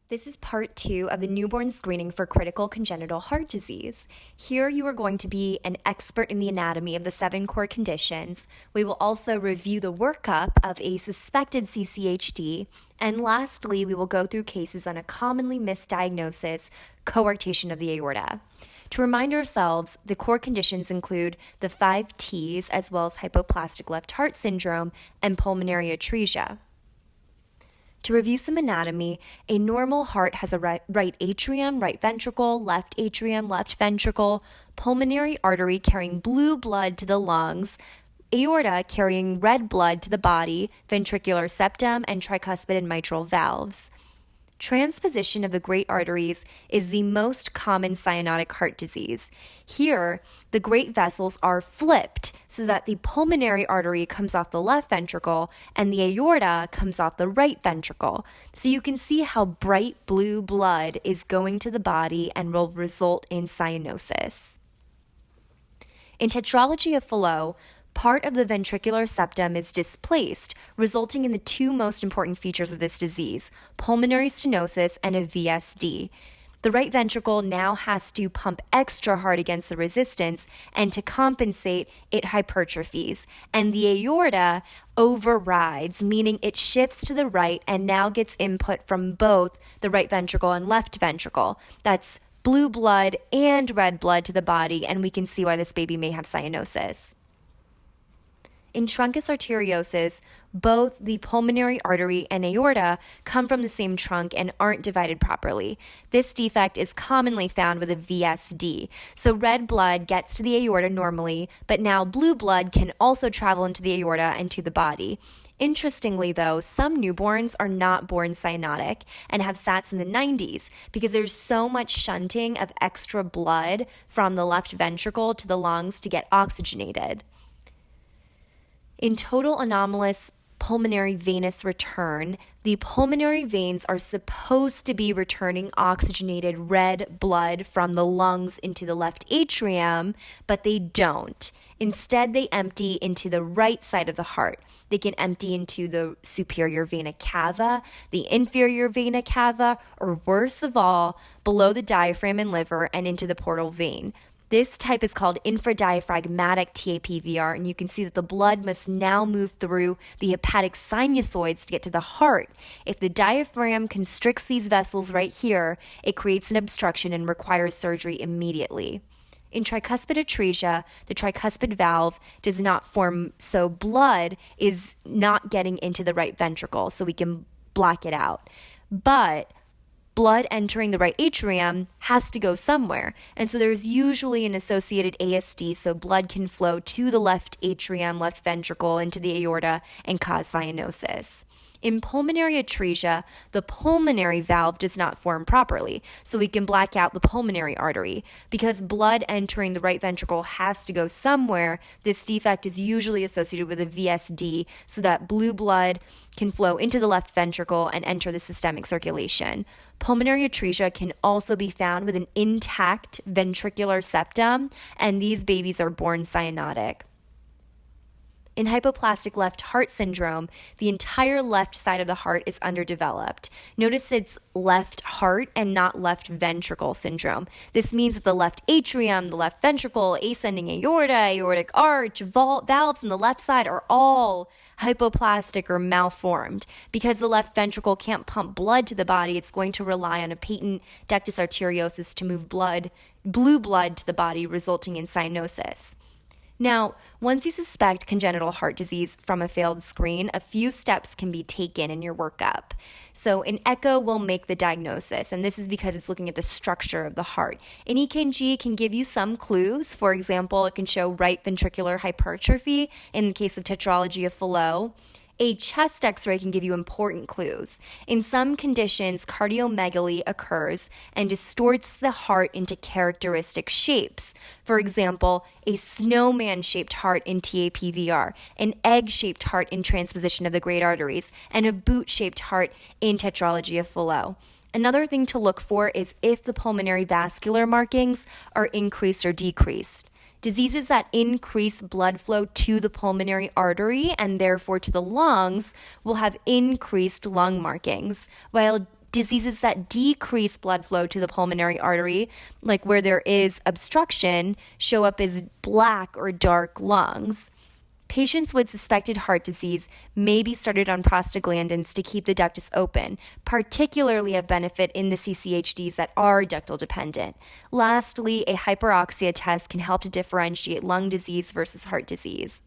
This is part 2 of the newborn screening for critical congenital heart disease. Here you are going to be an expert in the anatomy of the 7 core conditions. We will also review the workup of a suspected CCHD. And lastly, we will go through cases on a commonly missed diagnosis, coarctation of the aorta. To remind ourselves, the core conditions include the 5 T's as well as hypoplastic left heart syndrome and pulmonary atresia. To review some anatomy, a normal heart has a right atrium, right ventricle, left atrium, left ventricle, pulmonary artery carrying blue blood to the lungs, aorta carrying red blood to the body, ventricular septum, and tricuspid and mitral valves. Transposition of the great arteries is the most common cyanotic heart disease. Here, the great vessels are flipped so that the pulmonary artery comes off the left ventricle and the aorta comes off the right ventricle. So you can see how bright blue blood is going to the body and will result in cyanosis. In tetralogy of Fallot, part of the ventricular septum is displaced, resulting in the 2 most important features of this disease, pulmonary stenosis and a VSD. The right ventricle now has to pump extra hard against the resistance, and to compensate, it hypertrophies. And the aorta overrides, meaning it shifts to the right and now gets input from both the right ventricle and left ventricle. That's blue blood and red blood to the body, and we can see why this baby may have cyanosis. In truncus arteriosus, both the pulmonary artery and aorta come from the same trunk and aren't divided properly. This defect is commonly found with a VSD. So red blood gets to the aorta normally, but now blue blood can also travel into the aorta and to the body. Interestingly, though, some newborns are not born cyanotic and have SATs in the 90s because there's so much shunting of extra blood from the left ventricle to the lungs to get oxygenated. In total anomalous pulmonary venous return, the pulmonary veins are supposed to be returning oxygenated red blood from the lungs into the left atrium, but they don't. Instead, they empty into the right side of the heart. They can empty into the superior vena cava, the inferior vena cava, or worst of all, below the diaphragm and liver and into the portal vein. This type is called infradiaphragmatic TAPVR, and you can see that the blood must now move through the hepatic sinusoids to get to the heart. If the diaphragm constricts these vessels right here, it creates an obstruction and requires surgery immediately. In tricuspid atresia, the tricuspid valve does not form, so blood is not getting into the right ventricle, so we can block it out. But blood entering the right atrium has to go somewhere. And so there's usually an associated ASD, so blood can flow to the left atrium, left ventricle, into the aorta and cause cyanosis. In pulmonary atresia, the pulmonary valve does not form properly, so we can black out the pulmonary artery. Because blood entering the right ventricle has to go somewhere, this defect is usually associated with a VSD, so that blue blood can flow into the left ventricle and enter the systemic circulation. Pulmonary atresia can also be found with an intact ventricular septum, and these babies are born cyanotic. In hypoplastic left heart syndrome, the entire left side of the heart is underdeveloped. Notice it's left heart and not left ventricle syndrome. This means that the left atrium, the left ventricle, ascending aorta, aortic arch, valves on the left side are all hypoplastic or malformed. Because the left ventricle can't pump blood to the body, it's going to rely on a patent ductus arteriosus to move blue blood to the body, resulting in cyanosis. Now, once you suspect congenital heart disease from a failed screen, a few steps can be taken in your workup. So an echo will make the diagnosis, and this is because it's looking at the structure of the heart. An EKG can give you some clues. For example, it can show right ventricular hypertrophy in the case of tetralogy of Fallot. A chest x-ray can give you important clues. In some conditions, cardiomegaly occurs and distorts the heart into characteristic shapes. For example, a snowman-shaped heart in TAPVR, an egg-shaped heart in transposition of the great arteries, and a boot-shaped heart in tetralogy of Fallot. Another thing to look for is if the pulmonary vascular markings are increased or decreased. Diseases that increase blood flow to the pulmonary artery and therefore to the lungs will have increased lung markings, while diseases that decrease blood flow to the pulmonary artery, like where there is obstruction, show up as black or dark lungs. Patients with suspected heart disease may be started on prostaglandins to keep the ductus open, particularly of benefit in the CCHDs that are ductal dependent. Lastly, a hyperoxia test can help to differentiate lung disease versus heart disease.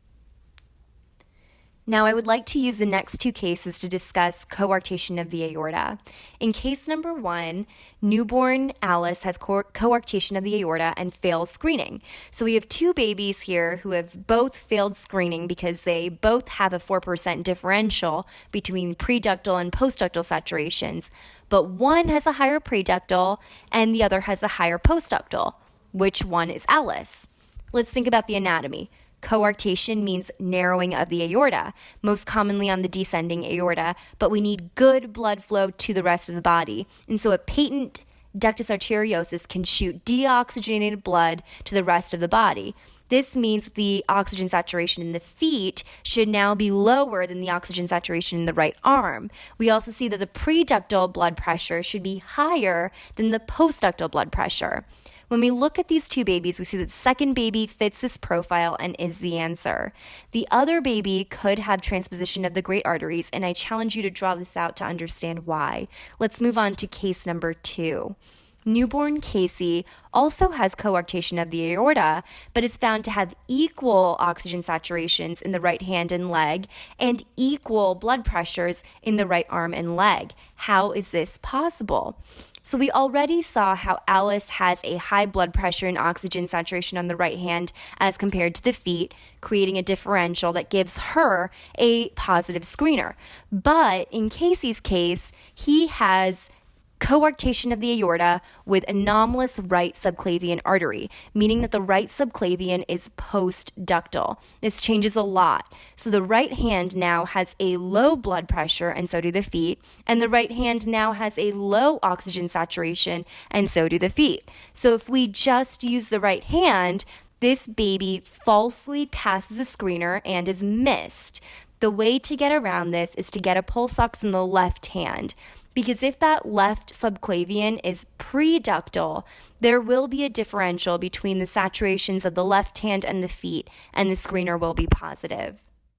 Now, I would like to use the next two cases to discuss coarctation of the aorta. In case number 1, newborn Alice has coarctation of the aorta and fails screening. So we have two babies here who have both failed screening because they both have a 4% differential between preductal and postductal saturations, but one has a higher preductal and the other has a higher postductal. Which one is Alice? Let's think about the anatomy. Coarctation means narrowing of the aorta, most commonly on the descending aorta, but we need good blood flow to the rest of the body. And so a patent ductus arteriosus can shoot deoxygenated blood to the rest of the body. This means the oxygen saturation in the feet should now be lower than the oxygen saturation in the right arm. We also see that the preductal blood pressure should be higher than the postductal blood pressure. When we look at these two babies, we see that the second baby fits this profile and is the answer. The other baby could have transposition of the great arteries, and I challenge you to draw this out to understand why. Let's move on to case number 2. Newborn Casey also has coarctation of the aorta, but is found to have equal oxygen saturations in the right hand and leg and equal blood pressures in the right arm and leg. How is this possible? So we already saw how Alice has a high blood pressure and oxygen saturation on the right hand as compared to the feet, creating a differential that gives her a positive screener. But in Casey's case, he has coarctation of the aorta with anomalous right subclavian artery, meaning that the right subclavian is postductal. This changes a lot. So the right hand now has a low blood pressure, and so do the feet, and the right hand now has a low oxygen saturation, and so do the feet. So if we just use the right hand, this baby falsely passes a screener and is missed. The way to get around this is to get a pulse ox in the left hand. Because if that left subclavian is preductal, there will be a differential between the saturations of the left hand and the feet, and the screener will be positive.